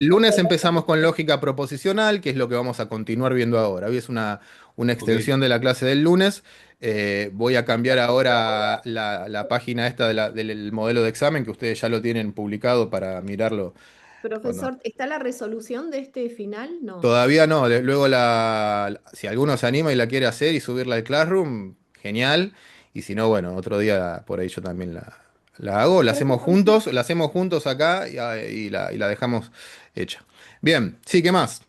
El Ok, lunes empezamos con perfecto. lógica proposicional, que es lo que vamos a continuar viendo ahora. Hoy es una Ok, extensión de la clase del lunes. Voy a cambiar ahora la página esta del modelo de examen, que ustedes ya lo tienen publicado para mirarlo cuando. Profesor, ¿está la resolución de este final? No. Todavía no, luego si alguno se anima y la quiere hacer y subirla al Classroom, genial. Y si no, bueno, otro día por ahí yo también la hago. Profesor, La hacemos juntos acá y la dejamos hecha. Bien, sí, ¿qué más?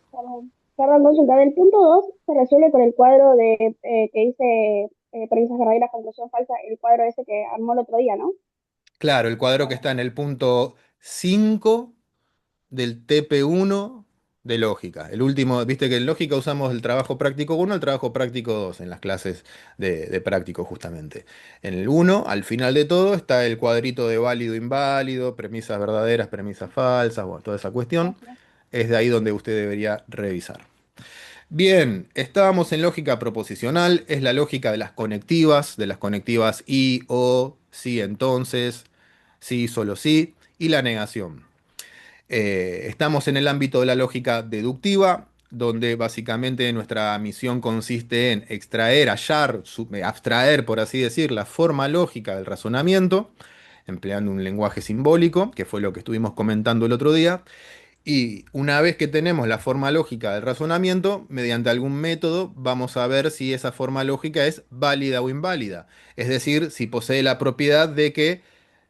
perdón, consulta. Del punto 2 se resuelve con el cuadro de que dice premisas verdaderas, conclusión falsa, el cuadro ese que armó el otro día, ¿no? Claro, el cuadro que está en el punto 5 del TP1 de lógica. El último, viste que en lógica usamos el trabajo práctico uno, el trabajo práctico 2 en las clases de práctico justamente. En el uno, al final de todo, está el cuadrito de válido, inválido, premisas verdaderas, premisas falsas, bueno, toda esa cuestión. Gracias. Es de ahí donde usted debería revisar. Bien, estábamos en lógica proposicional, es la lógica de las conectivas y, o, sí, entonces, sí, solo sí, y la negación. Estamos en el ámbito de la lógica deductiva, donde básicamente nuestra misión consiste en extraer, hallar, abstraer, por así decir, la forma lógica del razonamiento, empleando un lenguaje simbólico, que fue lo que estuvimos comentando el otro día. Y una vez que tenemos la forma lógica del razonamiento, mediante algún método vamos a ver si esa forma lógica es válida o inválida. Es decir, si posee la propiedad de que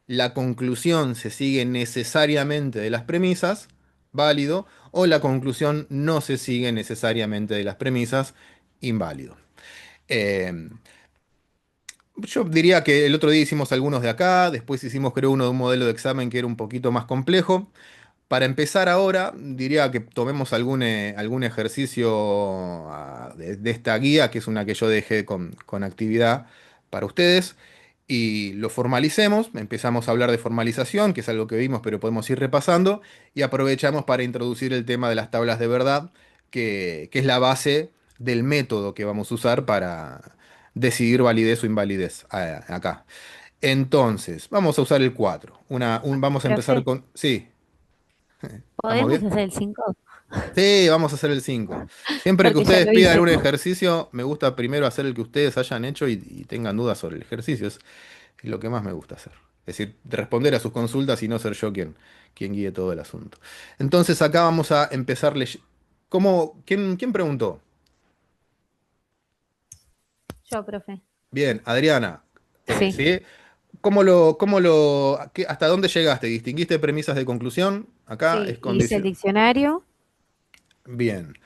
la conclusión se sigue necesariamente de las premisas, válido, o la conclusión no se sigue necesariamente de las premisas, inválido. Eh, yo diría que el otro día hicimos algunos de acá, después hicimos creo uno de un modelo de examen que era un poquito más complejo. Para empezar ahora, diría que tomemos algún ejercicio de esta guía, que es una que yo dejé con actividad para ustedes, y lo formalicemos. Empezamos a hablar de formalización, que es algo que vimos, pero podemos ir repasando, y aprovechamos para introducir el tema de las tablas de verdad, que es la base del método que vamos a usar para decidir validez o invalidez acá. Entonces, vamos a usar el 4. Vamos a empezar Profe, con. Sí. ¿Estamos ¿podemos bien? hacer el 5? Sí, vamos a hacer el 5. Siempre que Porque ya ustedes lo pidan hice. un ejercicio, me gusta primero hacer el que ustedes hayan hecho y tengan dudas sobre el ejercicio. Es lo que más me gusta hacer. Es decir, de responder a sus consultas y no ser yo quien guíe todo el asunto. Entonces acá vamos a empezar leyendo. ¿Quién preguntó? Yo, profe. Bien, Adriana. Sí. ¿Sí? ¿Hasta dónde llegaste? ¿Distinguiste premisas de conclusión? Acá es Sí, hice el condición. diccionario. Bien.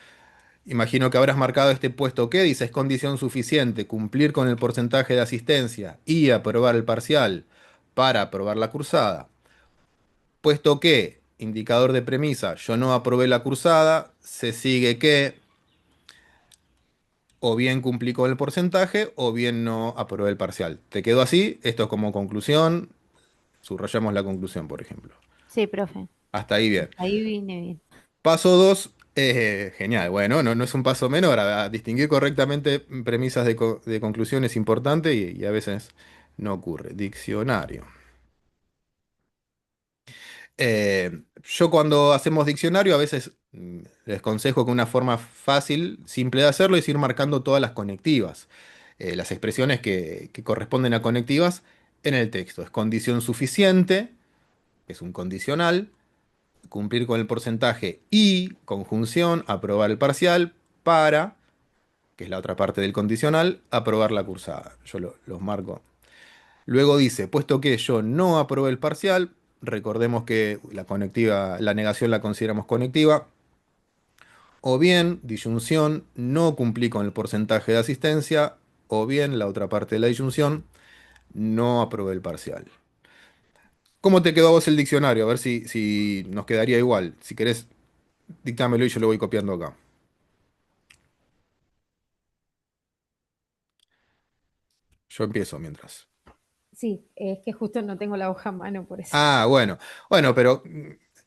Imagino que habrás marcado este puesto que dice es condición suficiente cumplir con el porcentaje de asistencia y aprobar el parcial para aprobar la cursada. Puesto que, indicador de premisa, yo no aprobé la cursada, se sigue que o bien cumplí con el porcentaje o bien no aprobé el parcial. ¿Te quedó así? Esto es como conclusión. Subrayamos la conclusión, por ejemplo. Sí, profe. Hasta ahí bien. Hasta ahí vine bien. Paso 2, genial. Bueno, no es un paso menor. Distinguir correctamente premisas de conclusión es importante y a veces no ocurre. Diccionario. Yo cuando hacemos diccionario a veces les aconsejo que una forma fácil, simple de hacerlo es ir marcando todas las conectivas, las expresiones que corresponden a conectivas en el texto. Es condición suficiente, es un condicional, cumplir con el porcentaje y conjunción, aprobar el parcial para, que es la otra parte del condicional, aprobar la cursada. Yo los marco. Luego dice, puesto que yo no aprobé el parcial, recordemos que la negación la consideramos conectiva, o bien, disyunción, no cumplí con el porcentaje de asistencia, o bien, la otra parte de la disyunción, no aprobé el parcial. ¿Cómo te quedó a vos el diccionario? A ver si nos quedaría igual. Si querés, dictámelo y yo lo voy copiando acá. Yo empiezo mientras. Sí, es que justo no tengo la hoja a mano por eso. Ah, bueno. Bueno, pero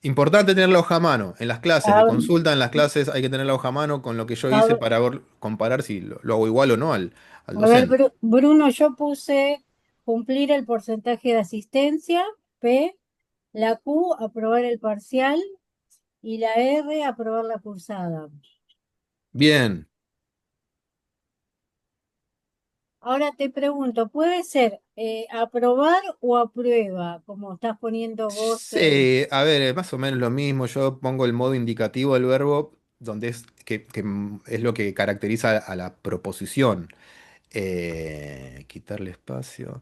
importante tener la hoja a mano. En las clases de Ah, consulta, en las clases hay que tener la hoja a mano con lo que yo hice a para comparar si lo hago igual o no al A ver, docente. Bruno, yo puse cumplir el porcentaje de asistencia, P, la Q, aprobar el parcial, y la R, aprobar la cursada. Bien. Ahora te pregunto, ¿puede ser aprobar o aprueba, como estás poniendo vos? Sí, a ver, es más o menos lo mismo. Yo pongo el modo indicativo del verbo, donde es es lo que caracteriza a la proposición. Quitarle espacio.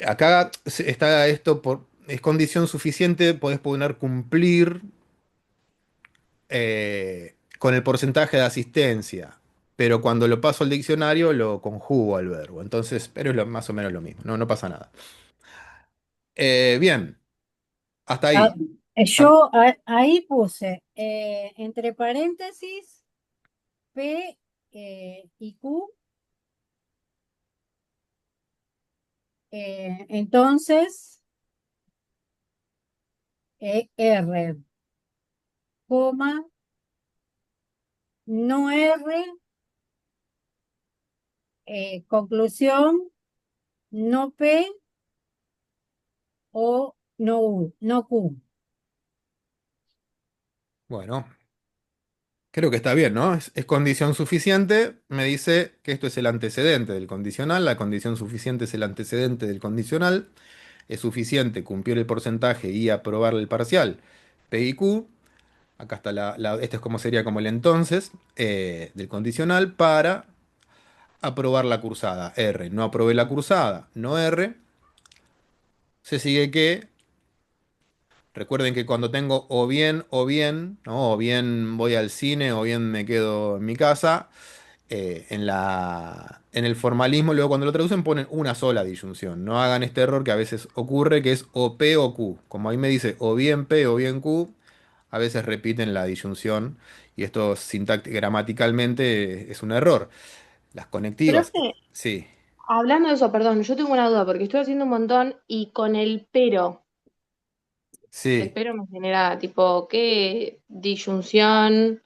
Acá está esto es condición suficiente, podés poner cumplir con el porcentaje de asistencia, pero cuando lo paso al diccionario lo conjugo al verbo. Entonces, pero es más o menos lo mismo, no, no pasa nada. Bien, hasta Ah, ahí. Tam- yo ahí puse entre paréntesis P y Q, entonces R, coma, no R, conclusión, no P o no U, no Q. Bueno, creo que está bien, ¿no? Es condición suficiente, me dice que esto es el antecedente del condicional, la condición suficiente es el antecedente del condicional, es suficiente cumplir el porcentaje y aprobar el parcial P y Q. Acá está este es como sería como el entonces del condicional para aprobar la cursada. R. No aprobé la cursada. No R. Se sigue que, recuerden que cuando tengo o bien, ¿no? O bien voy al cine, o bien me quedo en mi casa, en el formalismo, luego cuando lo traducen ponen una sola disyunción. No hagan este error que a veces ocurre, que es o P o Q. Como ahí me dice o bien P o bien Q, a veces repiten la disyunción y esto gramaticalmente es un error. Las conectivas, Profe, sí, hablando de eso, perdón, yo tengo una duda porque estoy haciendo un montón y con el sí, pero me genera tipo, ¿qué disyunción,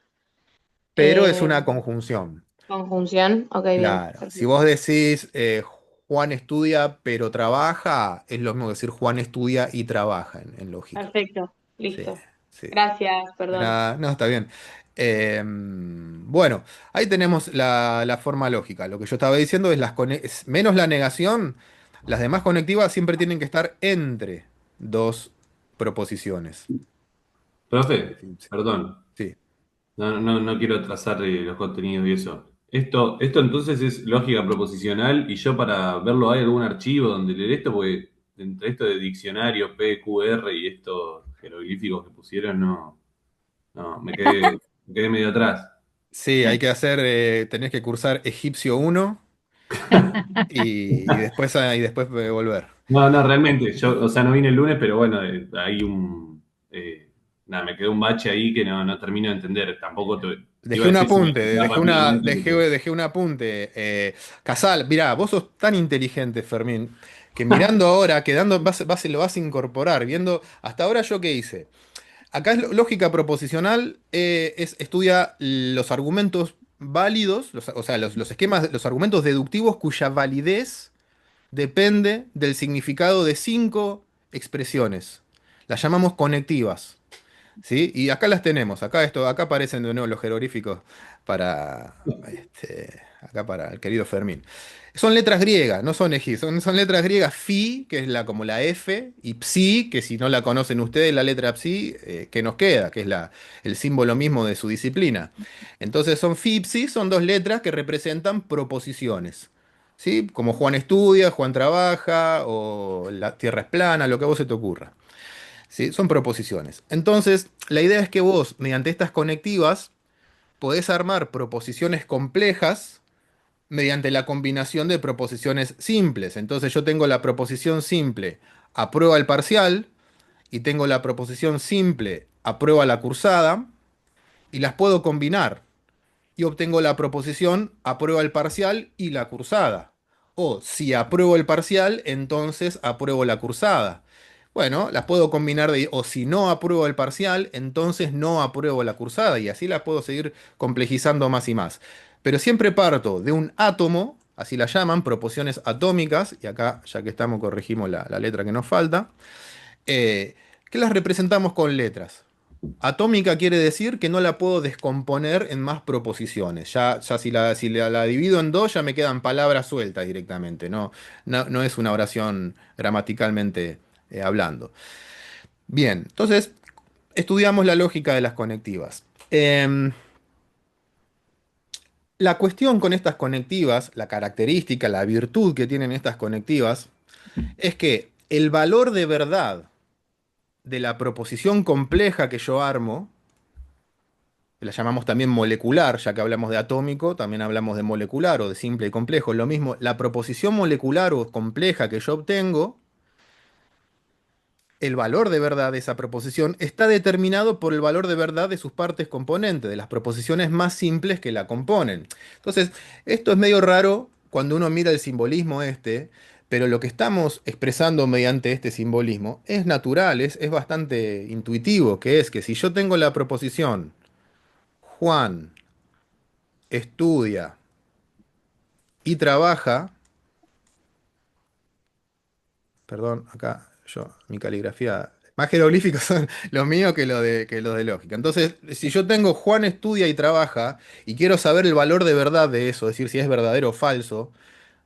pero es eh, una conjunción. conjunción? Ok, bien, Claro, si vos perfecto. decís Juan estudia pero trabaja, es lo mismo que decir Juan estudia y trabaja en lógica. Perfecto, Sí, listo. sí. Gracias, perdón. No, está bien. Bueno, ahí tenemos la forma lógica. Lo que yo estaba diciendo es menos la negación, las demás conectivas siempre tienen que estar entre dos proposiciones. Profe, perdón, Sí. no quiero trazar los contenidos y eso. Esto entonces es lógica proposicional y yo para verlo hay algún archivo donde leer esto, porque entre esto de diccionario, P, Q, R y estos jeroglíficos que pusieron, no, me quedé medio atrás. Sí, hay que hacer, tenés que cursar Egipcio 1 y después volver. No, realmente, yo, o sea, no vine el lunes, pero bueno, hay nada, me quedó un bache ahí que no termino de entender. Tampoco te iba Dejé a un decir si me apunte, explicaba rápidamente, pero dejé un apunte. Casal, mirá, vos sos tan inteligente, Fermín, que mirando ahora, lo vas a incorporar, viendo, hasta ahora yo qué hice. Acá es lógica proposicional, estudia los argumentos válidos, o sea, los esquemas, los argumentos deductivos cuya validez depende del significado de cinco expresiones. Las llamamos conectivas. ¿Sí? Y acá las tenemos, acá aparecen de nuevo los jeroglíficos para, acá para el querido Fermín. Son letras griegas, no son egipcias, son letras griegas. Phi, que es como la F, y Psi, que si no la conocen ustedes, la letra Psi, que nos queda, que es el símbolo mismo de su disciplina. Entonces son Phi y Psi, son dos letras que representan proposiciones. ¿Sí? Como Juan estudia, Juan trabaja, o la tierra es plana, lo que a vos se te ocurra. ¿Sí? Son proposiciones. Entonces, la idea es que vos, mediante estas conectivas, podés armar proposiciones complejas mediante la combinación de proposiciones simples. Entonces, yo tengo la proposición simple, aprueba el parcial, y tengo la proposición simple, aprueba la cursada, y las puedo combinar y obtengo la proposición aprueba el parcial y la cursada. O si apruebo el parcial, entonces apruebo la cursada. Bueno, las puedo combinar o si no apruebo el parcial, entonces no apruebo la cursada y así las puedo seguir complejizando más y más. Pero siempre parto de un átomo, así la llaman, proposiciones atómicas, y acá ya que estamos corregimos la letra que nos falta, que las representamos con letras. Atómica quiere decir que no la puedo descomponer en más proposiciones. Ya si la divido en dos, ya me quedan palabras sueltas directamente. No es una oración gramaticalmente hablando. Bien, entonces estudiamos la lógica de las conectivas. La cuestión con estas conectivas, la característica, la virtud que tienen estas conectivas, es que el valor de verdad de la proposición compleja que yo armo, que la llamamos también molecular, ya que hablamos de atómico, también hablamos de molecular o de simple y complejo, es lo mismo, la proposición molecular o compleja que yo obtengo, el valor de verdad de esa proposición está determinado por el valor de verdad de sus partes componentes, de las proposiciones más simples que la componen. Entonces, esto es medio raro cuando uno mira el simbolismo este, pero lo que estamos expresando mediante este simbolismo es natural, es bastante intuitivo, que es que si yo tengo la proposición Juan estudia y trabaja, perdón, acá mi caligrafía, más jeroglíficos son los míos que los de lógica. Entonces, si yo tengo Juan estudia y trabaja y quiero saber el valor de verdad de eso, es decir, si es verdadero o falso,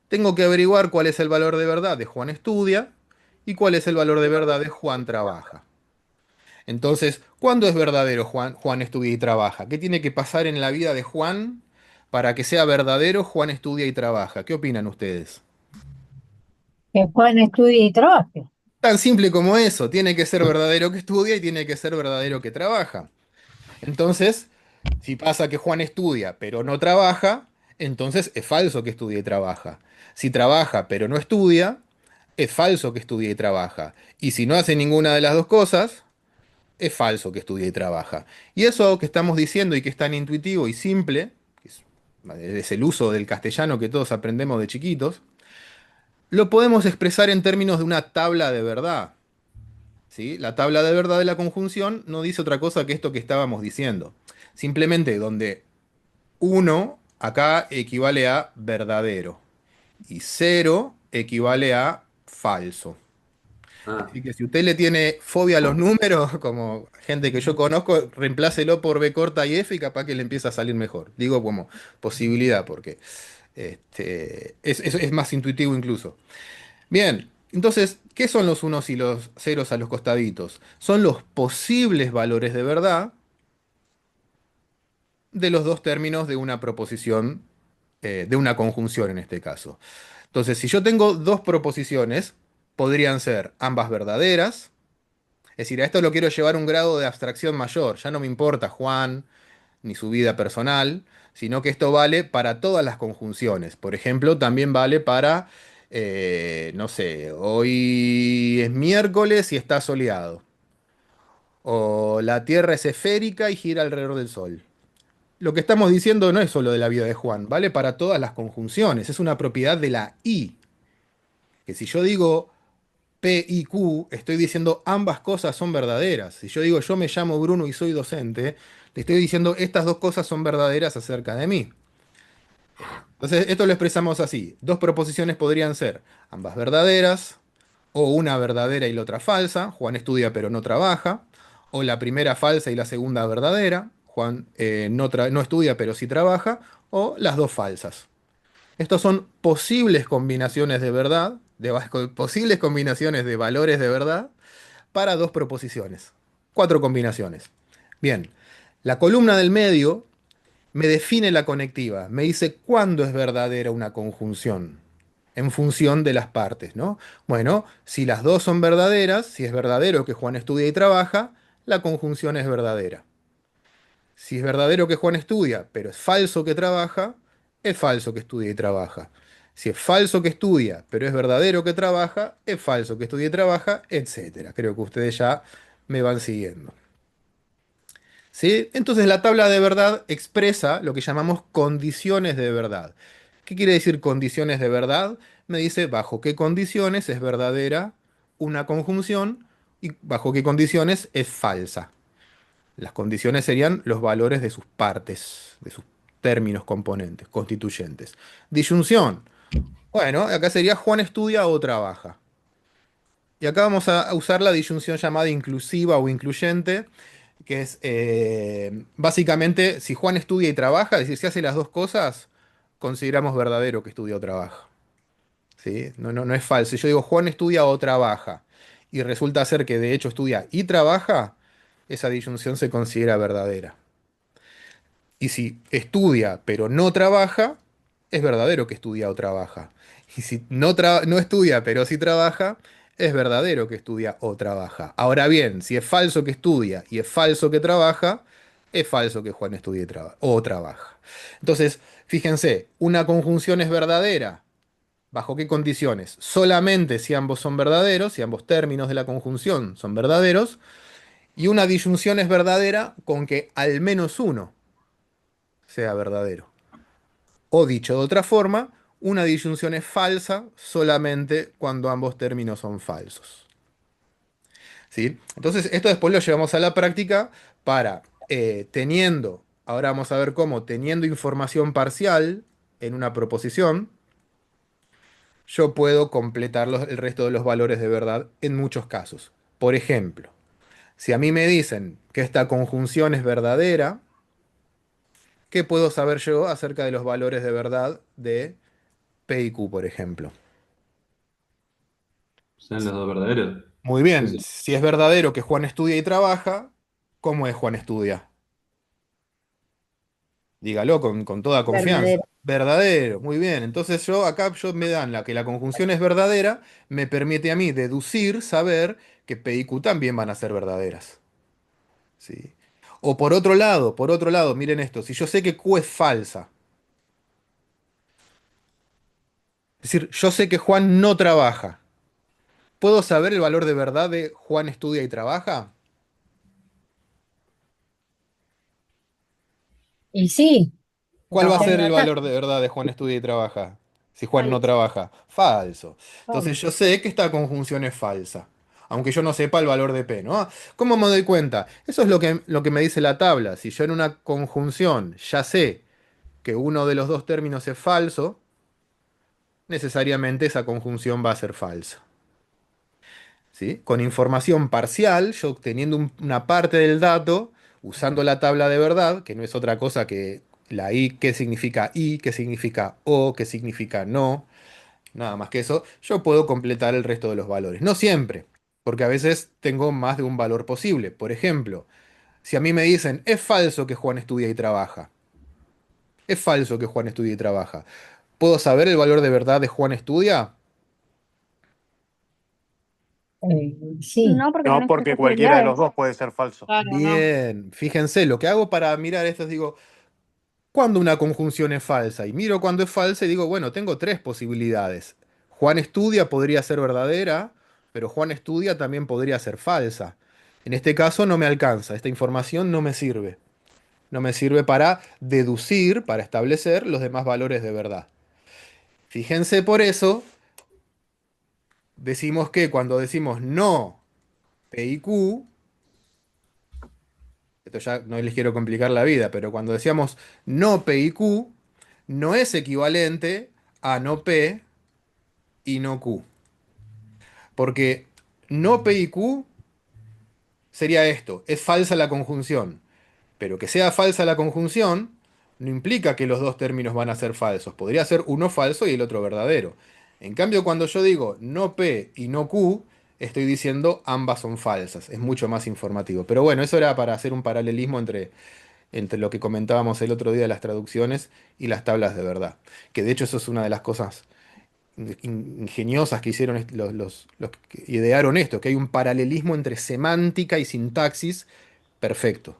tengo que averiguar cuál es el valor de verdad de Juan estudia y cuál es el valor de verdad de Juan trabaja. Entonces, ¿cuándo es verdadero Juan estudia y trabaja? ¿Qué tiene que pasar en la vida de Juan para que sea verdadero Juan estudia y trabaja? ¿Qué opinan ustedes? Que Juan estudie y trabaje. Tan simple como eso, tiene que ser verdadero que estudia y tiene que ser verdadero que trabaja. Entonces, si pasa que Juan estudia pero no trabaja, entonces es falso que estudie y trabaja. Si trabaja pero no estudia, es falso que estudie y trabaja. Y si no hace ninguna de las dos cosas, es falso que estudie y trabaja. Y eso que estamos diciendo y que es tan intuitivo y simple, que es el uso del castellano que todos aprendemos de chiquitos, lo podemos expresar en términos de una tabla de verdad. ¿Sí? La tabla de verdad de la conjunción no dice otra cosa que esto que estábamos diciendo. Simplemente donde uno acá equivale a verdadero y cero equivale a falso. Ah, Así que si usted le tiene fobia a los números, como gente que yo conozco, reemplácelo por B corta y F y capaz que le empieza a salir mejor. Digo como posibilidad, porque es más intuitivo incluso. Bien, entonces, ¿qué son los unos y los ceros a los costaditos? Son los posibles valores de verdad de los dos términos de una proposición, de una conjunción en este caso. Entonces, si yo tengo dos proposiciones, podrían ser ambas verdaderas. Es decir, a esto lo quiero llevar a un grado de abstracción mayor. Ya no me importa Juan ni su vida personal, sino que esto vale para todas las conjunciones. Por ejemplo, también vale para, no sé, hoy es miércoles y está soleado. O la Tierra es esférica y gira alrededor del Sol. Lo que estamos diciendo no es solo de la vida de Juan, vale para todas las conjunciones. Es una propiedad de la I. Que si yo digo P y Q, estoy diciendo ambas cosas son verdaderas. Si yo digo yo me llamo Bruno y soy docente, le estoy diciendo estas dos cosas son verdaderas acerca de mí. Entonces, esto lo expresamos así. Dos proposiciones podrían ser ambas verdaderas, o una verdadera y la otra falsa. Juan estudia pero no trabaja. O la primera falsa y la segunda verdadera. Juan no estudia pero sí trabaja. O las dos falsas. Estos son posibles combinaciones de verdad, posibles combinaciones de valores de verdad para dos proposiciones. Cuatro combinaciones. Bien, la columna del medio me define la conectiva, me dice cuándo es verdadera una conjunción en función de las partes, ¿no? Bueno, si las dos son verdaderas, si es verdadero que Juan estudia y trabaja, la conjunción es verdadera. Si es verdadero que Juan estudia, pero es falso que trabaja, es falso que estudia y trabaja. Si es falso que estudia, pero es verdadero que trabaja, es falso que estudia y trabaja, etcétera. Creo que ustedes ya me van siguiendo. ¿Sí? Entonces la tabla de verdad expresa lo que llamamos condiciones de verdad. ¿Qué quiere decir condiciones de verdad? Me dice bajo qué condiciones es verdadera una conjunción y bajo qué condiciones es falsa. Las condiciones serían los valores de sus partes, de sus términos componentes, constituyentes. Disyunción. Bueno, acá sería Juan estudia o trabaja. Y acá vamos a usar la disyunción llamada inclusiva o incluyente, que es básicamente si Juan estudia y trabaja, es decir, si hace las dos cosas, consideramos verdadero que estudia o trabaja. ¿Sí? No es falso. Si yo digo Juan estudia o trabaja y resulta ser que de hecho estudia y trabaja, esa disyunción se considera verdadera. Y si estudia pero no trabaja, es verdadero que estudia o trabaja. Y si no estudia pero sí trabaja, es verdadero que estudia o trabaja. Ahora bien, si es falso que estudia y es falso que trabaja, es falso que Juan estudie o trabaja. Entonces, fíjense, una conjunción es verdadera. ¿Bajo qué condiciones? Solamente si ambos son verdaderos, si ambos términos de la conjunción son verdaderos, y una disyunción es verdadera con que al menos uno sea verdadero. O dicho de otra forma, una disyunción es falsa solamente cuando ambos términos son falsos. ¿Sí? Entonces, esto después lo llevamos a la práctica para ahora vamos a ver cómo, teniendo información parcial en una proposición, yo puedo completar el resto de los valores de verdad en muchos casos. Por ejemplo, si a mí me dicen que esta conjunción es verdadera, ¿qué puedo saber yo acerca de los valores de verdad de P y Q, por ejemplo? ¿Sean los dos verdaderos? Muy ¿Qué bien, sé? si es verdadero que Juan estudia y trabaja, ¿cómo es Juan estudia? Dígalo con toda confianza. Verdadero. Verdadero, muy bien. Entonces yo me dan que la conjunción es verdadera, me permite a mí deducir, saber que P y Q también van a ser verdaderas. ¿Sí? O por otro lado, miren esto, si yo sé que Q es falsa, es decir, yo sé que Juan no trabaja, ¿puedo saber el valor de verdad de Juan estudia y trabaja? Y sí, ¿Cuál porque va a ya ser no el está. valor de verdad de Juan estudia y trabaja? Si Juan no Falso. trabaja. Falso. Entonces Vamos. yo sé que esta conjunción es falsa. Aunque yo no sepa el valor de P, ¿no? ¿Cómo me doy cuenta? Eso es lo que me dice la tabla. Si yo en una conjunción ya sé que uno de los dos términos es falso, necesariamente esa conjunción va a ser falsa. ¿Sí? Con información parcial, yo obteniendo una parte del dato, usando la tabla de verdad, que no es otra cosa que la I, qué significa o, qué significa no, nada más que eso, yo puedo completar el resto de los valores. No siempre, porque a veces tengo más de un valor posible. Por ejemplo, si a mí me dicen, es falso que Juan estudia y trabaja, es falso que Juan estudia y trabaja, ¿puedo saber el valor de verdad de Juan estudia? Sí, No, porque No, tenés tres porque cualquiera de los posibilidades. dos puede ser falso. Claro, no. Bien, fíjense, lo que hago para mirar esto es digo, ¿cuándo una conjunción es falsa? Y miro cuando es falsa y digo, bueno, tengo tres posibilidades. Juan estudia podría ser verdadera, pero Juan estudia también podría ser falsa. En este caso no me alcanza, esta información no me sirve. No me sirve para deducir, para establecer los demás valores de verdad. Fíjense por eso, decimos que cuando decimos no P y Q, esto ya no les quiero complicar la vida, pero cuando decíamos no P y Q, no es equivalente a no P y no Q. Porque no P y Q sería esto, es falsa la conjunción. Pero que sea falsa la conjunción no implica que los dos términos van a ser falsos. Podría ser uno falso y el otro verdadero. En cambio, cuando yo digo no P y no Q, estoy diciendo ambas son falsas. Es mucho más informativo. Pero bueno, eso era para hacer un paralelismo entre lo que comentábamos el otro día de las traducciones y las tablas de verdad. Que de hecho eso es una de las cosas ingeniosas que hicieron los que idearon esto, que hay un paralelismo entre semántica y sintaxis perfecto.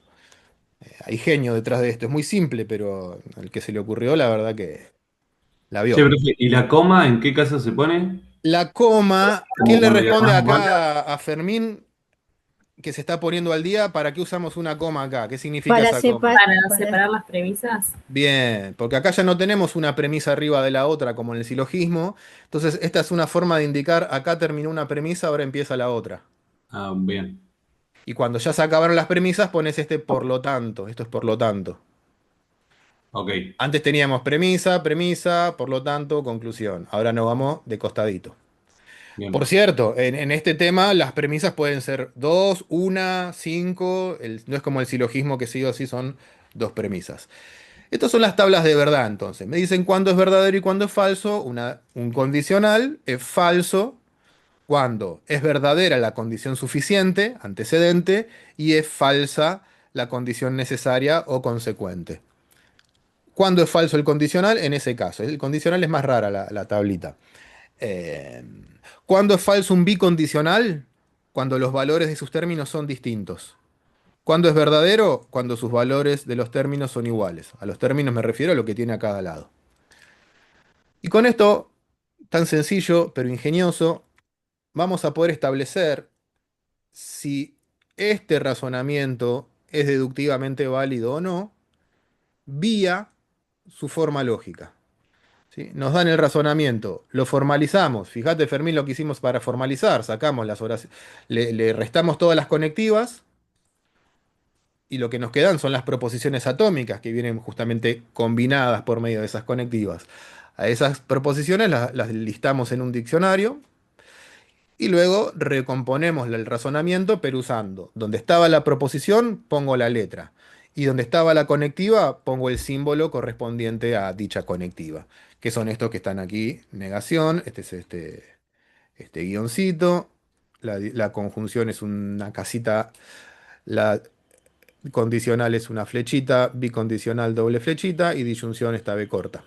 Hay genio detrás de esto, es muy simple, pero al que se le ocurrió, la verdad que la Che, vio. profe, ¿y la coma en qué caso se pone? La coma, ¿quién Como le cuando responde diagramamos mal. acá a Fermín que se está poniendo al día? ¿Para qué usamos una coma acá? ¿Qué significa para esa coma? separar, Para separar las premisas. Bien, porque acá ya no tenemos una premisa arriba de la otra como en el silogismo. Entonces, esta es una forma de indicar, acá terminó una premisa, ahora empieza la otra. Ah, bien. Y cuando ya se acabaron las premisas, pones este por lo tanto. Esto es por lo tanto. Ok. Antes teníamos premisa, premisa, por lo tanto, conclusión. Ahora nos vamos de costadito. Por Bien. cierto, en este tema las premisas pueden ser dos, una, cinco, no es como el silogismo que sí o sí son dos premisas. Estas son las tablas de verdad, entonces. Me dicen cuándo es verdadero y cuándo es falso. Un condicional es falso cuando es verdadera la condición suficiente, antecedente, y es falsa la condición necesaria o consecuente. ¿Cuándo es falso el condicional? En ese caso. El condicional es más rara la tablita. Eh, ¿Cuándo es falso un bicondicional? Cuando los valores de sus términos son distintos. ¿Cuándo es verdadero? Cuando sus valores de los términos son iguales. A los términos me refiero a lo que tiene a cada lado. Y con esto, tan sencillo pero ingenioso, vamos a poder establecer si este razonamiento es deductivamente válido o no, vía su forma lógica. ¿Sí? Nos dan el razonamiento, lo formalizamos. Fíjate, Fermín, lo que hicimos para formalizar. Sacamos las oraciones, le restamos todas las conectivas y lo que nos quedan son las proposiciones atómicas que vienen justamente combinadas por medio de esas conectivas. A esas proposiciones las listamos en un diccionario y luego recomponemos el razonamiento, pero usando donde estaba la proposición, pongo la letra. Y donde estaba la conectiva, pongo el símbolo correspondiente a dicha conectiva. Que son estos que están aquí. Negación, este es este guioncito. La conjunción es una casita. La condicional es una flechita. Bicondicional doble flechita. Y disyunción esta B corta.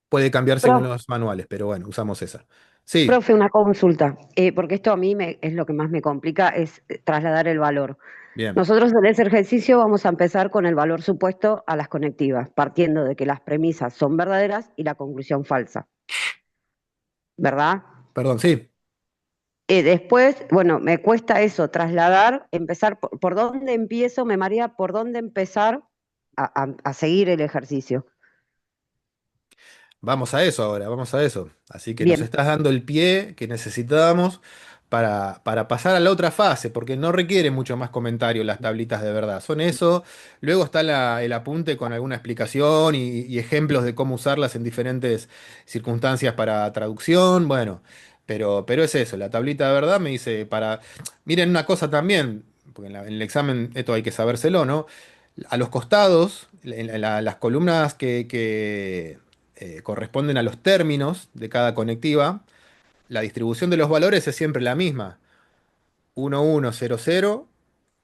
Puede cambiar según Prof, los manuales, pero bueno, usamos esa. Sí, profe, una consulta, porque esto a mí es lo que más me complica, es trasladar el valor. bien. Nosotros en ese ejercicio vamos a empezar con el valor supuesto a las conectivas, partiendo de que las premisas son verdaderas y la conclusión falsa, ¿verdad? Perdón, sí. Después, bueno, me cuesta eso, trasladar, empezar, por dónde empiezo, me marea por dónde empezar a seguir el ejercicio. Vamos a eso ahora, vamos a eso. Así que nos Bien, estás dando el pie que necesitábamos para pasar a la otra fase, porque no requiere mucho más comentario las tablitas de verdad. Son eso. Luego está el apunte con alguna explicación y ejemplos de cómo usarlas en diferentes circunstancias para traducción. Bueno, pero es eso. La tablita de verdad me dice para. Miren una cosa también, porque en el examen esto hay que sabérselo, ¿no? A los costados, las columnas que corresponden a los términos de cada conectiva, la distribución de los valores es siempre la misma. 1100,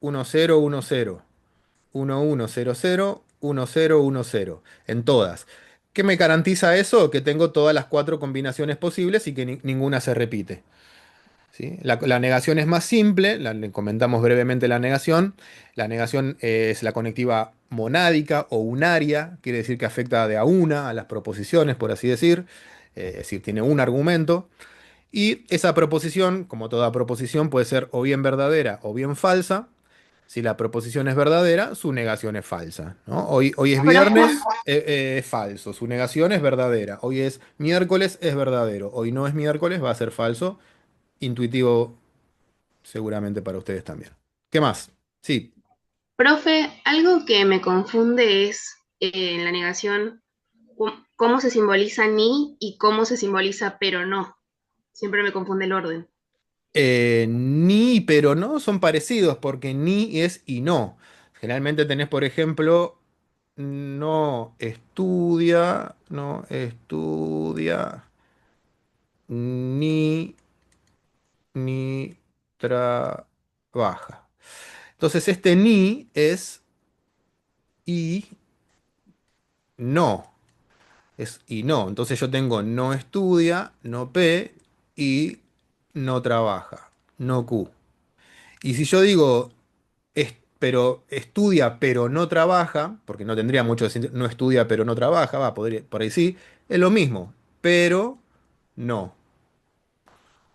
1010, 1100, 1010, en todas. ¿Qué me garantiza eso? Que tengo todas las cuatro combinaciones posibles y que ninguna se repite. ¿Sí? La negación es más simple, le comentamos brevemente la negación. La negación es la conectiva monádica o unaria, quiere decir que afecta de a una a las proposiciones, por así decir, es decir, tiene un argumento. Y esa proposición, como toda proposición, puede ser o bien verdadera o bien falsa. Si la proposición es verdadera, su negación es falsa, ¿no? Hoy es viernes, es falso, su negación es verdadera. Hoy es miércoles, es verdadero. Hoy no es miércoles, va a ser falso. Intuitivo seguramente para ustedes también. ¿Qué más? Sí. Profe, algo que me confunde es en la negación cómo se simboliza ni y cómo se simboliza pero no. Siempre me confunde el orden. Ni, pero no son parecidos porque ni es y no. Generalmente tenés, por ejemplo, no estudia, ni, ni trabaja. Entonces este ni es y no. Es y no. Entonces yo tengo no estudia, no P y no trabaja, no Q. Y si yo digo pero estudia pero no trabaja, porque no tendría mucho sentido, no estudia pero no trabaja, por ahí sí, es lo mismo, pero no.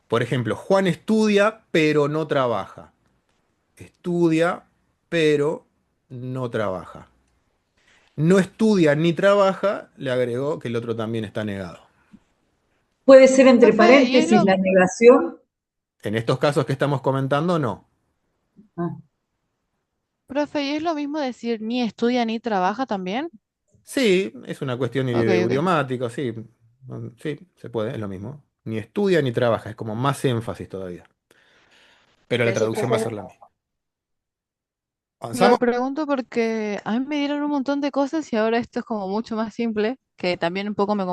Por ejemplo, Juan estudia pero no trabaja. Estudia pero no trabaja. No estudia ni trabaja, le agregó que el otro también está negado. Puede ser entre Profe, y es paréntesis la negación. En estos casos que estamos comentando, no. Ah, profe, ¿y es lo mismo decir ni estudia ni trabaja también? Sí, es una cuestión Ok, ok. idiomática, sí. Sí, se puede, es lo mismo. Ni estudia ni trabaja, es como más énfasis todavía. Pero la Gracias, traducción va a profe. ser la misma. Lo ¿Avanzamos? pregunto porque a mí me dieron un montón de cosas y ahora esto es como mucho más simple, que también un poco me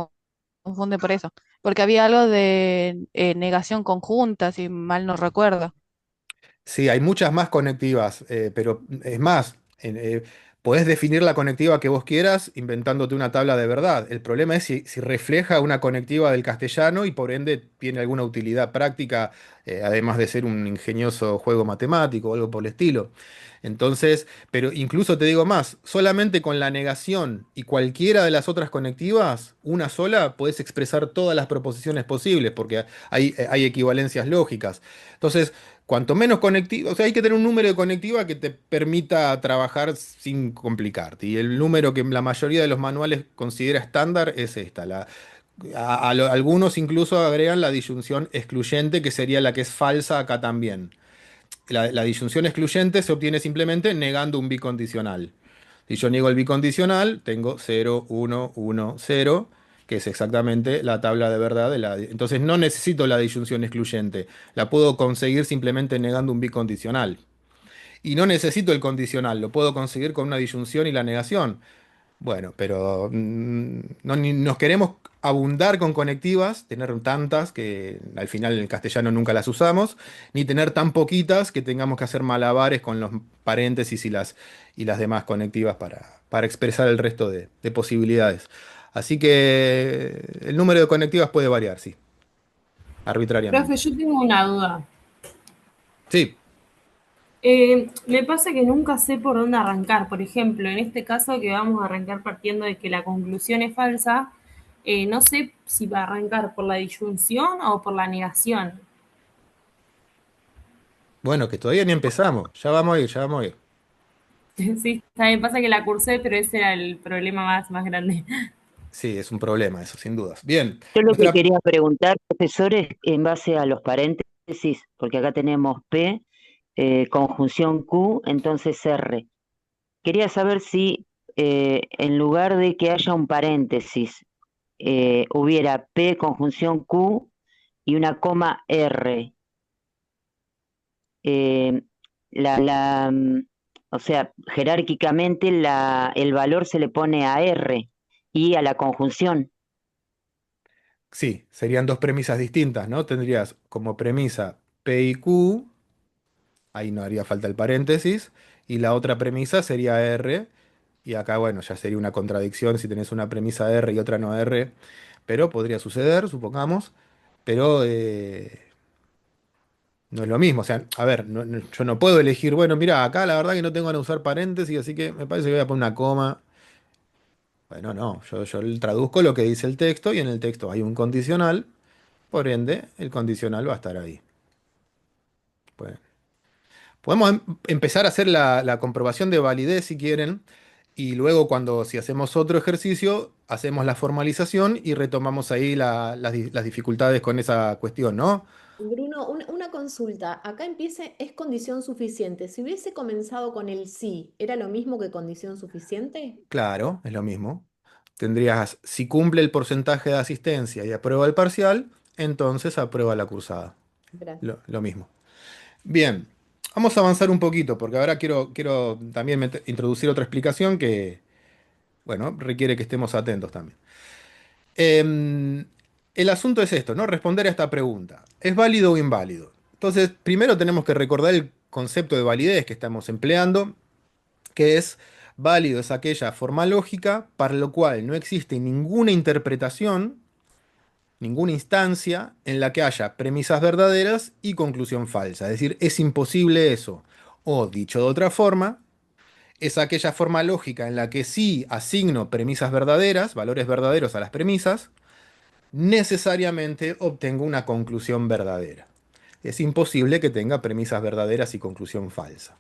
confunde por eso. Porque había algo de negación conjunta, si mal no recuerdo. Sí, hay muchas más conectivas, pero es más, podés definir la conectiva que vos quieras inventándote una tabla de verdad. El problema es si refleja una conectiva del castellano y por ende tiene alguna utilidad práctica, además de ser un ingenioso juego matemático o algo por el estilo. Entonces, pero incluso te digo más, solamente con la negación y cualquiera de las otras conectivas, una sola, podés expresar todas las proposiciones posibles, porque hay equivalencias lógicas. Entonces, cuanto menos conectiva, o sea, hay que tener un número de conectiva que te permita trabajar sin complicarte. Y el número que la mayoría de los manuales considera estándar es esta. Algunos incluso agregan la disyunción excluyente, que sería la que es falsa acá también. La disyunción excluyente se obtiene simplemente negando un bicondicional. Si yo niego el bicondicional, tengo 0, 1, 1, 0, que es exactamente la tabla de verdad Entonces no necesito la disyunción excluyente. La puedo conseguir simplemente negando un bicondicional. Y no necesito el condicional, lo puedo conseguir con una disyunción y la negación. Bueno, pero no, ni nos queremos abundar con conectivas, tener tantas que al final en el castellano nunca las usamos, ni tener tan poquitas que tengamos que hacer malabares con los paréntesis y las demás conectivas para expresar el resto de posibilidades. Así que el número de conectivas puede variar, sí, Profe, arbitrariamente. yo tengo una duda. Sí, Me pasa que nunca sé por dónde arrancar. Por ejemplo, en este caso que vamos a arrancar partiendo de que la conclusión es falsa, no sé si va a arrancar por la disyunción o por la negación. bueno, que todavía ni empezamos, ya vamos a ir, ya vamos a ir. Sí, también pasa que la cursé, pero ese era el problema más grande. Sí, es un problema eso, sin dudas. Bien, Yo lo que nuestra... quería preguntar, profesores, en base a los paréntesis, porque acá tenemos P, conjunción Q, entonces R. Quería saber si en lugar de que haya un paréntesis, hubiera P conjunción Q y una coma R. Eh, o sea, jerárquicamente el valor se le pone a R y a la conjunción. Sí, serían dos premisas distintas, ¿no? Tendrías como premisa P y Q, ahí no haría falta el paréntesis, y la otra premisa sería R, y acá, bueno, ya sería una contradicción si tenés una premisa R y otra no R, pero podría suceder, supongamos, pero no es lo mismo. O sea, a ver, yo no puedo elegir, bueno, mira, acá la verdad que no tengo ganas de usar paréntesis, así que me parece que voy a poner una coma. Bueno, no, yo traduzco lo que dice el texto y en el texto hay un condicional, por ende, el condicional va a estar ahí. Pues, podemos empezar a hacer la comprobación de validez si quieren, y luego si hacemos otro ejercicio, hacemos la formalización y retomamos ahí las dificultades con esa cuestión, ¿no? Bruno, una consulta. Acá empieza, es condición suficiente. Si hubiese comenzado con el sí, ¿era lo mismo que condición suficiente? Claro, es lo mismo. Tendrías, si cumple el porcentaje de asistencia y aprueba el parcial, entonces aprueba la cursada. Gracias. Lo mismo. Bien, vamos a avanzar un poquito, porque ahora quiero también introducir otra explicación que, bueno, requiere que estemos atentos también. Em, el asunto es esto, ¿no? Responder a esta pregunta. ¿Es válido o inválido? Entonces, primero tenemos que recordar el concepto de validez que estamos empleando, que es válido es aquella forma lógica para lo cual no existe ninguna interpretación, ninguna instancia en la que haya premisas verdaderas y conclusión falsa. Es decir, es imposible eso. O, dicho de otra forma, es aquella forma lógica en la que sí asigno premisas verdaderas, valores verdaderos a las premisas, necesariamente obtengo una conclusión verdadera. Es imposible que tenga premisas verdaderas y conclusión falsa.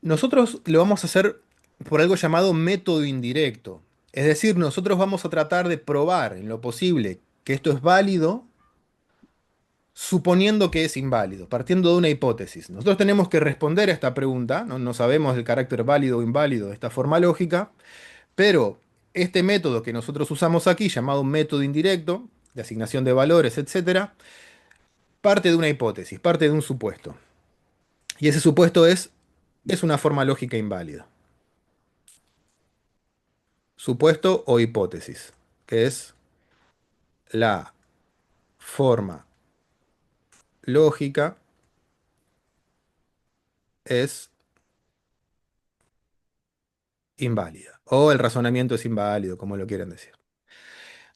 Nosotros lo vamos a hacer por algo llamado método indirecto. Es decir, nosotros vamos a tratar de probar en lo posible que esto es válido, suponiendo que es inválido, partiendo de una hipótesis. Nosotros tenemos que responder a esta pregunta, no sabemos el carácter válido o inválido de esta forma lógica, pero este método que nosotros usamos aquí, llamado método indirecto, de asignación de valores, etcétera, parte de una hipótesis, parte de un supuesto. Y ese supuesto es una forma lógica inválida. Supuesto o hipótesis, que es la forma lógica es inválida. O el razonamiento es inválido, como lo quieran decir.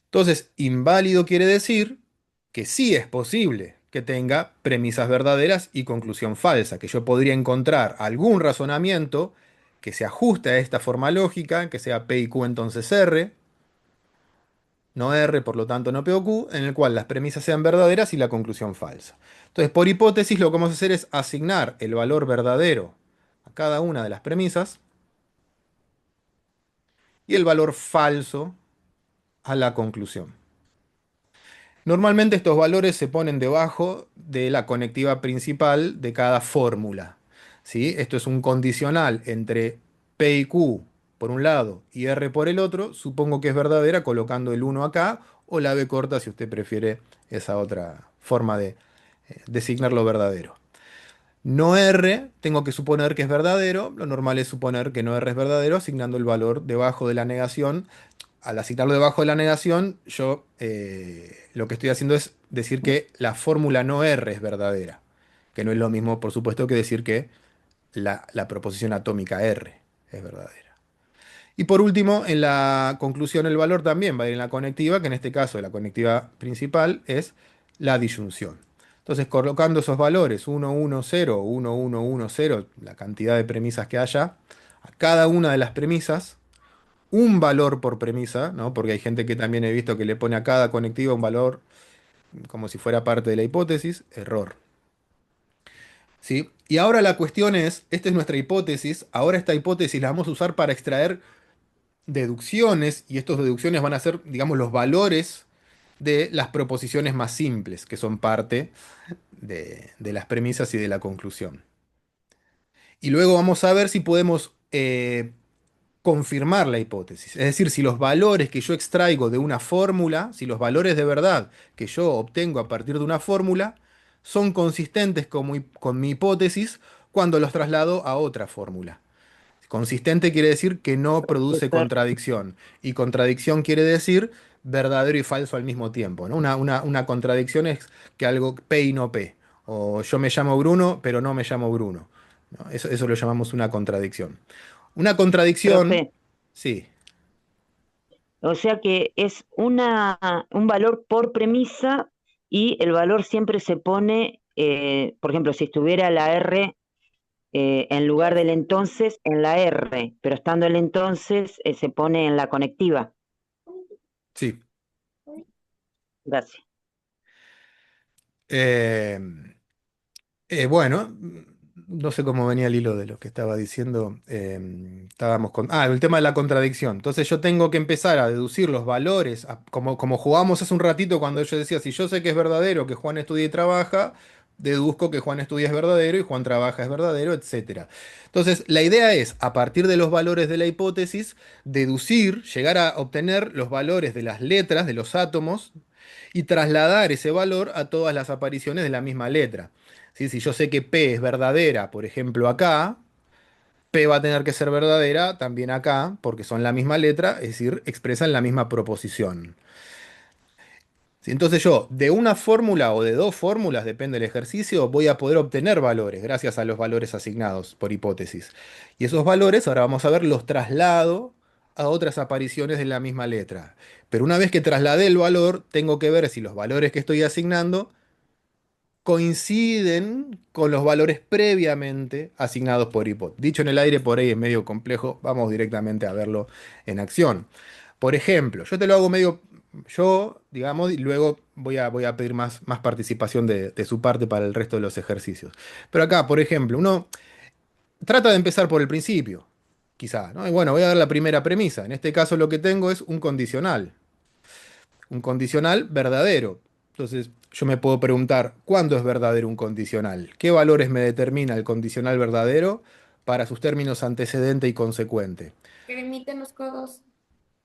Entonces, inválido quiere decir que sí es posible que tenga premisas verdaderas y conclusión falsa, que yo podría encontrar algún razonamiento que se ajuste a esta forma lógica, que sea P y Q entonces R, no R, por lo tanto no P o Q, en el cual las premisas sean verdaderas y la conclusión falsa. Entonces, por hipótesis, lo que vamos a hacer es asignar el valor verdadero a cada una de las premisas y el valor falso a la conclusión. Normalmente estos valores se ponen debajo de la conectiva principal de cada fórmula, ¿sí? Esto es un condicional entre P y Q por un lado y R por el otro. Supongo que es verdadera colocando el 1 acá o la B corta si usted prefiere esa otra forma de designar lo verdadero. No R, tengo que suponer que es verdadero. Lo normal es suponer que no R es verdadero asignando el valor debajo de la negación. Al asignarlo debajo de la negación, yo lo que estoy haciendo es decir que la fórmula no R es verdadera, que no es lo mismo, por supuesto, que decir que la proposición atómica R es verdadera. Y por último, en la conclusión el valor también va a ir en la conectiva, que en este caso la conectiva principal es la disyunción. Entonces, colocando esos valores 1, 1, 0, 1, 1, 1, 0, la cantidad de premisas que haya, a cada una de las premisas, un valor por premisa, ¿no? Porque hay gente que también he visto que le pone a cada conectiva un valor como si fuera parte de la hipótesis, error. ¿Sí? Y ahora la cuestión es, esta es nuestra hipótesis, ahora esta hipótesis la vamos a usar para extraer deducciones, y estas deducciones van a ser, digamos, los valores de las proposiciones más simples, que son parte de las premisas y de la conclusión. Y luego vamos a ver si podemos confirmar la hipótesis. Es decir, si los valores que yo extraigo de una fórmula, si los valores de verdad que yo obtengo a partir de una fórmula, son consistentes con mi hipótesis cuando los traslado a otra fórmula. Consistente quiere decir que no produce contradicción. Y contradicción quiere decir verdadero y falso al mismo tiempo, ¿no? Una contradicción es que algo P y no P. O yo me llamo Bruno, pero no me llamo Bruno, ¿no? Eso lo llamamos una contradicción. Una contradicción, Profe, sí, o sea que es un valor por premisa y el valor siempre se pone, por ejemplo, si estuviera la R en lugar del entonces, en la R, pero estando el entonces, se pone en la conectiva. sí. Gracias. Eh, bueno, no sé cómo venía el hilo de lo que estaba diciendo. Estábamos con. Ah, el tema de la contradicción. Entonces yo tengo que empezar a deducir los valores, como jugamos hace un ratito cuando yo decía, si yo sé que es verdadero que Juan estudia y trabaja, deduzco que Juan estudia es verdadero y Juan trabaja es verdadero, etcétera. Entonces, la idea es, a partir de los valores de la hipótesis, deducir, llegar a obtener los valores de las letras, de los átomos, y trasladar ese valor a todas las apariciones de la misma letra. ¿Sí? Si yo sé que P es verdadera, por ejemplo, acá, P va a tener que ser verdadera también acá, porque son la misma letra, es decir, expresan la misma proposición. ¿Sí? Entonces yo, de una fórmula o de dos fórmulas, depende del ejercicio, voy a poder obtener valores gracias a los valores asignados por hipótesis. Y esos valores, ahora vamos a ver, los traslado a otras apariciones de la misma letra. Pero una vez que trasladé el valor, tengo que ver si los valores que estoy asignando coinciden con los valores previamente asignados por hipótesis. Dicho en el aire, por ahí es medio complejo, vamos directamente a verlo en acción. Por ejemplo, yo te lo hago medio yo, digamos, y luego voy a pedir más participación de su parte para el resto de los ejercicios. Pero acá, por ejemplo, uno trata de empezar por el principio, quizá, ¿no? Y bueno, voy a dar la primera premisa. En este caso lo que tengo es un condicional verdadero. Entonces, yo me puedo preguntar, ¿cuándo es verdadero un condicional? ¿Qué valores me determina el condicional verdadero para sus términos antecedente y consecuente? Que emiten los codos.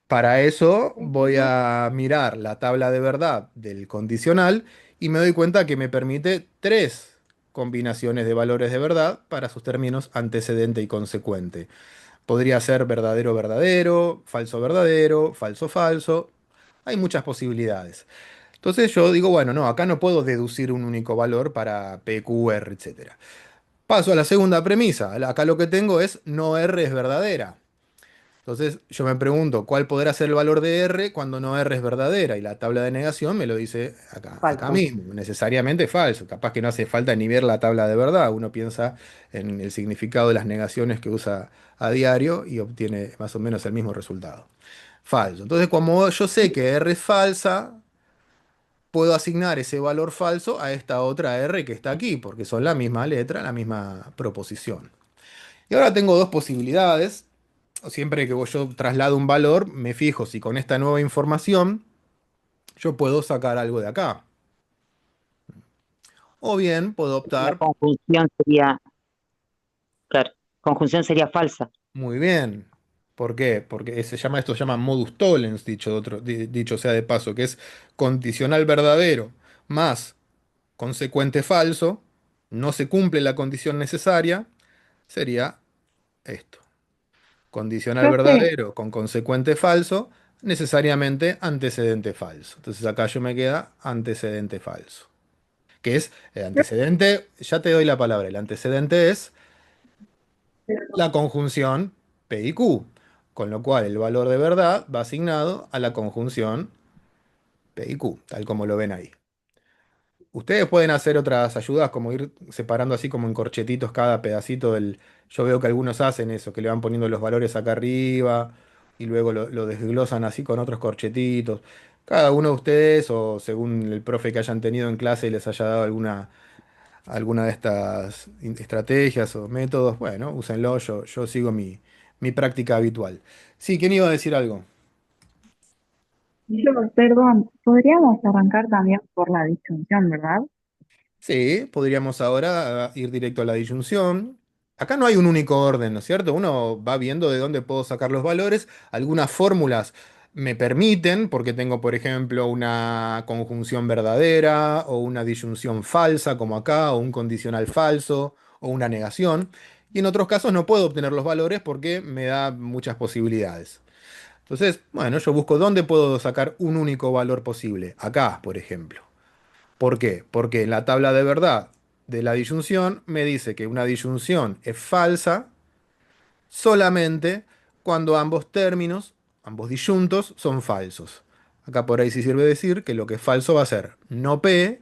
Para eso voy a mirar la tabla de verdad del condicional y me doy cuenta que me permite tres combinaciones de valores de verdad para sus términos antecedente y consecuente. Podría ser verdadero verdadero, falso falso. Hay muchas posibilidades. Entonces yo digo, bueno, no, acá no puedo deducir un único valor para P, Q, R, etcétera. Paso a la segunda premisa. Acá lo que tengo es no R es verdadera. Entonces yo me pregunto, ¿cuál podrá ser el valor de R cuando no R es verdadera? Y la tabla de negación me lo dice acá Falso. mismo, necesariamente falso. Capaz que no hace falta ni ver la tabla de verdad. Uno piensa en el significado de las negaciones que usa a diario y obtiene más o menos el mismo resultado. Falso. Entonces, como yo sé que R es falsa, puedo asignar ese valor falso a esta otra R que está aquí, porque son la misma letra, la misma proposición. Y ahora tengo dos posibilidades. Siempre que yo traslado un valor, me fijo si con esta nueva información yo puedo sacar algo de acá. O bien puedo La optar, conjunción sería, claro, conjunción sería falsa. muy bien. ¿Por qué? Porque esto se llama modus tollens, dicho sea de paso, que es condicional verdadero más consecuente falso. No se cumple la condición necesaria, sería esto. Condicional Profe, verdadero con consecuente falso, necesariamente antecedente falso. Entonces acá yo me queda antecedente falso. Que es el antecedente, ya te doy la palabra, el antecedente es la conjunción P y Q, con lo cual el valor de verdad va asignado a la conjunción P y Q, tal como lo ven ahí. Ustedes pueden hacer otras ayudas, como ir separando así como en corchetitos cada pedacito del... Yo veo que algunos hacen eso, que le van poniendo los valores acá arriba y luego lo desglosan así con otros corchetitos. Cada uno de ustedes, o según el profe que hayan tenido en clase y les haya dado alguna de estas estrategias o métodos, bueno, úsenlo, yo sigo mi práctica habitual. Sí, ¿quién iba a decir algo? Perdón, podríamos arrancar también por la disyunción, ¿verdad? Sí, podríamos ahora ir directo a la disyunción. Acá no hay un único orden, ¿no es cierto? Uno va viendo de dónde puedo sacar los valores. Algunas fórmulas me permiten, porque tengo, por ejemplo, una conjunción verdadera o una disyunción falsa, como acá, o un condicional falso o una negación. Y en otros casos no puedo obtener los valores porque me da muchas posibilidades. Entonces, bueno, yo busco dónde puedo sacar un único valor posible. Acá, por ejemplo. ¿Por qué? Porque en la tabla de verdad de la disyunción me dice que una disyunción es falsa solamente cuando ambos términos, ambos disyuntos, son falsos. Acá por ahí sí sirve decir que lo que es falso va a ser no P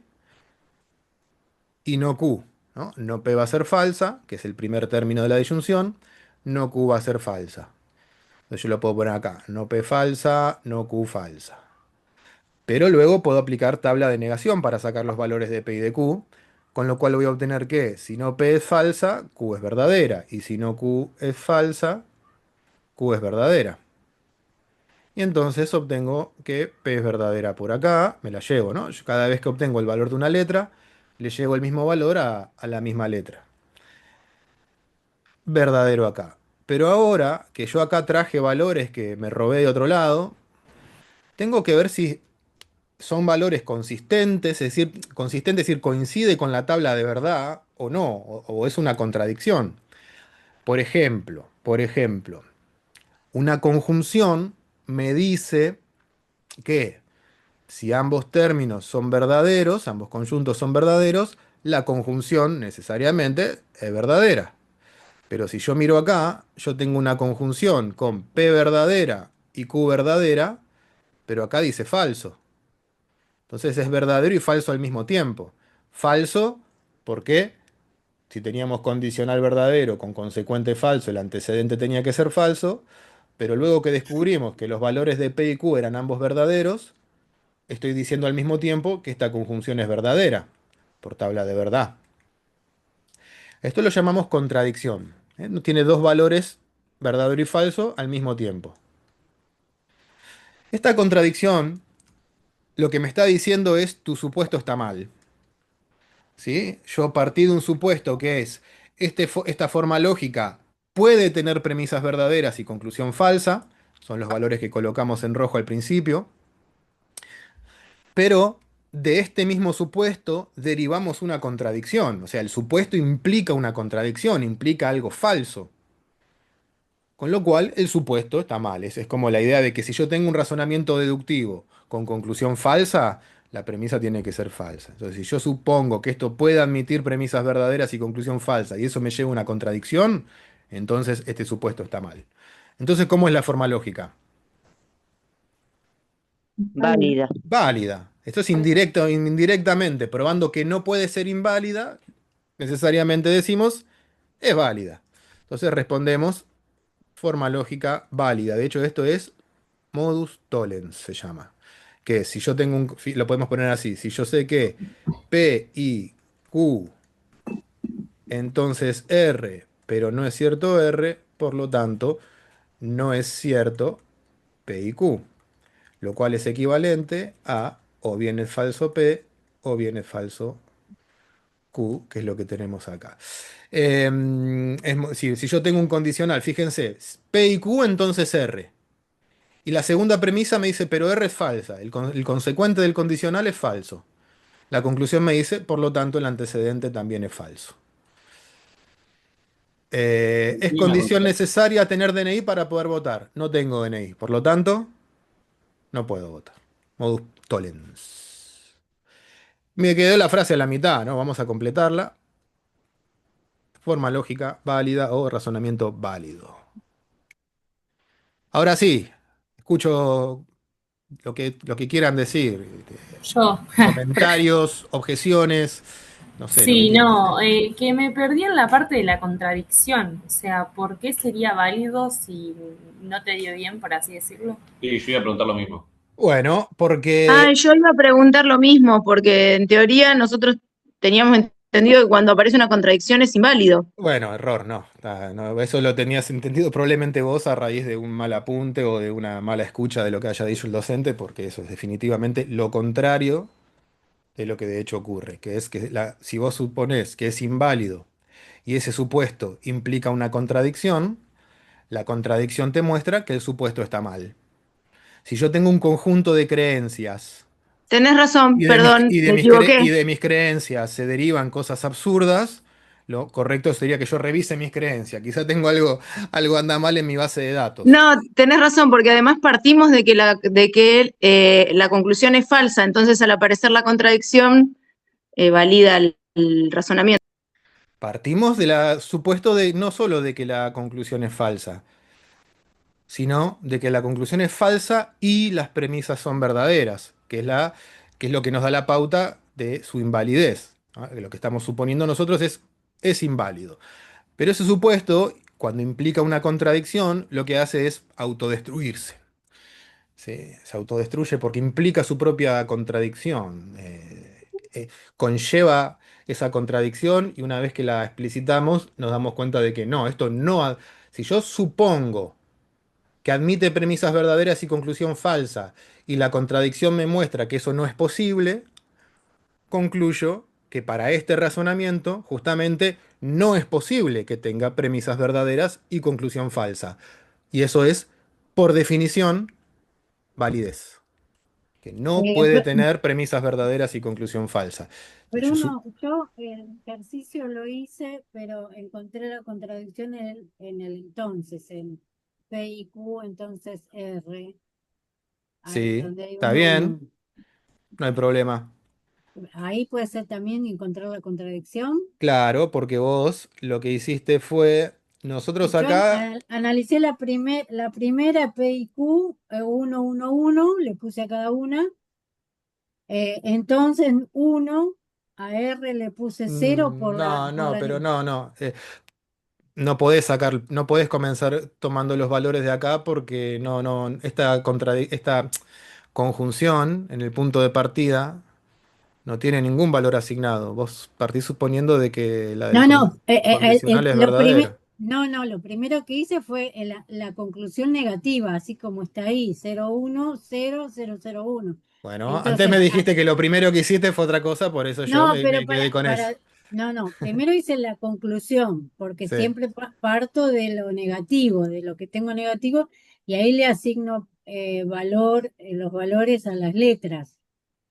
y no Q. ¿No? No P va a ser falsa, que es el primer término de la disyunción, no Q va a ser falsa. Entonces yo lo puedo poner acá, no P falsa, no Q falsa. Pero luego puedo aplicar tabla de negación para sacar los valores de P y de Q, con lo cual voy a obtener que si no P es falsa, Q es verdadera, y si no Q es falsa, Q es verdadera. Y entonces obtengo que P es verdadera por acá, me la llevo, ¿no? Cada vez que obtengo el valor de una letra, le llevo el mismo valor a la misma letra. Verdadero acá. Pero ahora que yo acá traje valores que me robé de otro lado, tengo que ver si son valores consistentes, es decir, coincide con la tabla de verdad o no, o es una contradicción. Por ejemplo, una conjunción me dice que si ambos términos son verdaderos, ambos conjuntos son verdaderos, la conjunción necesariamente es verdadera. Pero si yo miro acá, yo tengo una conjunción con P verdadera y Q verdadera, pero acá dice falso. Entonces es verdadero y falso al mismo tiempo. Falso porque si teníamos condicional verdadero con consecuente falso, el antecedente tenía que ser falso, pero luego que descubrimos que los valores de P y Q eran ambos verdaderos, estoy diciendo al mismo tiempo que esta conjunción es verdadera, por tabla de verdad. Esto lo llamamos contradicción. Tiene dos valores, verdadero y falso, al mismo tiempo. Esta contradicción lo que me está diciendo es tu supuesto está mal. ¿Sí? Yo partí de un supuesto que es, esta forma lógica puede tener premisas verdaderas y conclusión falsa, son los valores que colocamos en rojo al principio, pero de este mismo supuesto derivamos una contradicción, o sea, el supuesto implica una contradicción, implica algo falso. Con lo cual, el supuesto está mal. Es como la idea de que si yo tengo un razonamiento deductivo con conclusión falsa, la premisa tiene que ser falsa. Entonces, si yo supongo que esto puede admitir premisas verdaderas y conclusión falsa, y eso me lleva a una contradicción, entonces este supuesto está mal. Entonces, ¿cómo es la forma lógica? Válida. Válida. Esto es indirecto, indirectamente, probando que no puede ser inválida, necesariamente decimos, es válida. Entonces respondemos, forma lógica válida. De hecho, esto es modus tollens, se llama. Que si yo tengo lo podemos poner así, si yo sé que P y Q, entonces R, pero no es cierto R, por lo tanto, no es cierto P y Q, lo cual es equivalente a o bien es falso P o bien es falso Q, que es lo que tenemos acá. Si yo tengo un condicional, fíjense, P y Q, entonces R. Y la segunda premisa me dice, pero R es falsa. El consecuente del condicional es falso. La conclusión me dice, por lo tanto, el antecedente también es falso. ¿Es condición necesaria tener DNI para poder votar? No tengo DNI, por lo tanto, no puedo votar. Modus tollens. Me quedó la frase a la mitad, ¿no? Vamos a completarla. Forma lógica válida o razonamiento válido. Ahora sí, escucho lo que quieran decir. Yo. Comentarios, objeciones, no sé, lo que Sí, quieran. no, que me perdí en la parte de la contradicción. O sea, ¿por qué sería válido si no te dio bien, por así decirlo? Sí, yo iba a preguntar lo mismo. Bueno, porque, Ah, yo iba a preguntar lo mismo, porque en teoría nosotros teníamos entendido que cuando aparece una contradicción es inválido. bueno, error, no. No, eso lo tenías entendido probablemente vos a raíz de un mal apunte o de una mala escucha de lo que haya dicho el docente, porque eso es definitivamente lo contrario de lo que de hecho ocurre, que es que si vos suponés que es inválido y ese supuesto implica una contradicción, la contradicción te muestra que el supuesto está mal. Si yo tengo un conjunto de creencias Tenés razón, y perdón, me equivoqué. de mis creencias se derivan cosas absurdas, lo correcto sería que yo revise mis creencias. Quizá tengo algo anda mal en mi base de datos. No, tenés razón, porque además partimos de que la conclusión es falsa, entonces al aparecer la contradicción valida el razonamiento. Partimos del supuesto de no solo de que la conclusión es falsa, sino de que la conclusión es falsa y las premisas son verdaderas, que es lo que nos da la pauta de su invalidez, ¿no? Que lo que estamos suponiendo nosotros es inválido. Pero ese supuesto, cuando implica una contradicción, lo que hace es autodestruirse. ¿Sí? Se autodestruye porque implica su propia contradicción. Conlleva esa contradicción y una vez que la explicitamos nos damos cuenta de que no, esto no... Si yo supongo que admite premisas verdaderas y conclusión falsa, y la contradicción me muestra que eso no es posible, concluyo que para este razonamiento justamente no es posible que tenga premisas verdaderas y conclusión falsa. Y eso es, por definición, validez. Que no puede tener premisas verdaderas y conclusión falsa. Pero Yo su- yo el ejercicio lo hice, pero encontré la contradicción en el entonces, en P y Q, entonces R, ahí sí, donde hay está un uno. bien, no hay problema. Ahí puede ser también encontrar la contradicción. Claro, porque vos lo que hiciste fue, nosotros Yo acá, analicé la primera P y Q, 1, 1, 1, le puse a cada una. Entonces 1, a R le puse 0 no, pero no. No podés no podés comenzar tomando los valores de acá porque esta conjunción en el punto de partida no tiene ningún valor asignado. Vos partís suponiendo de que la del No, condicional es verdadera. lo primero que hice fue la conclusión negativa, así como está ahí, 0, 1, 0, 0, 0, 1. Bueno, antes me Entonces, dijiste que lo primero que hiciste fue otra cosa, por eso yo no, me, pero me quedé con eso. primero hice la conclusión, porque Sí. siempre parto de lo negativo, de lo que tengo negativo, y ahí le asigno los valores a las letras.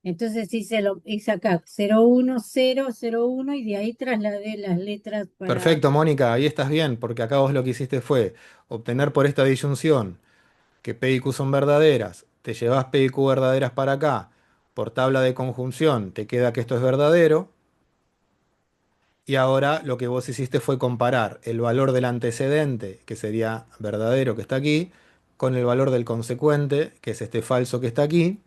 Entonces hice acá 01, 0, 01 y de ahí trasladé las letras para... Perfecto, Mónica, ahí estás bien, porque acá vos lo que hiciste fue obtener por esta disyunción que P y Q son verdaderas, te llevas P y Q verdaderas para acá, por tabla de conjunción te queda que esto es verdadero, y ahora lo que vos hiciste fue comparar el valor del antecedente, que sería verdadero que está aquí, con el valor del consecuente, que es este falso que está aquí,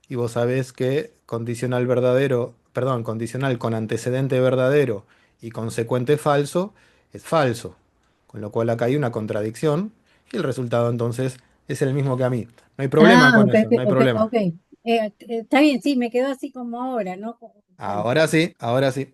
y vos sabés que condicional verdadero, perdón, condicional con antecedente verdadero y consecuente falso es falso. Con lo cual acá hay una contradicción y el resultado entonces es el mismo que a mí. No hay problema Ah, con ok, eso, no hay ok, problema. ok. Está bien, sí, me quedó así como ahora, ¿no? Como falso. Ahora sí, ahora sí.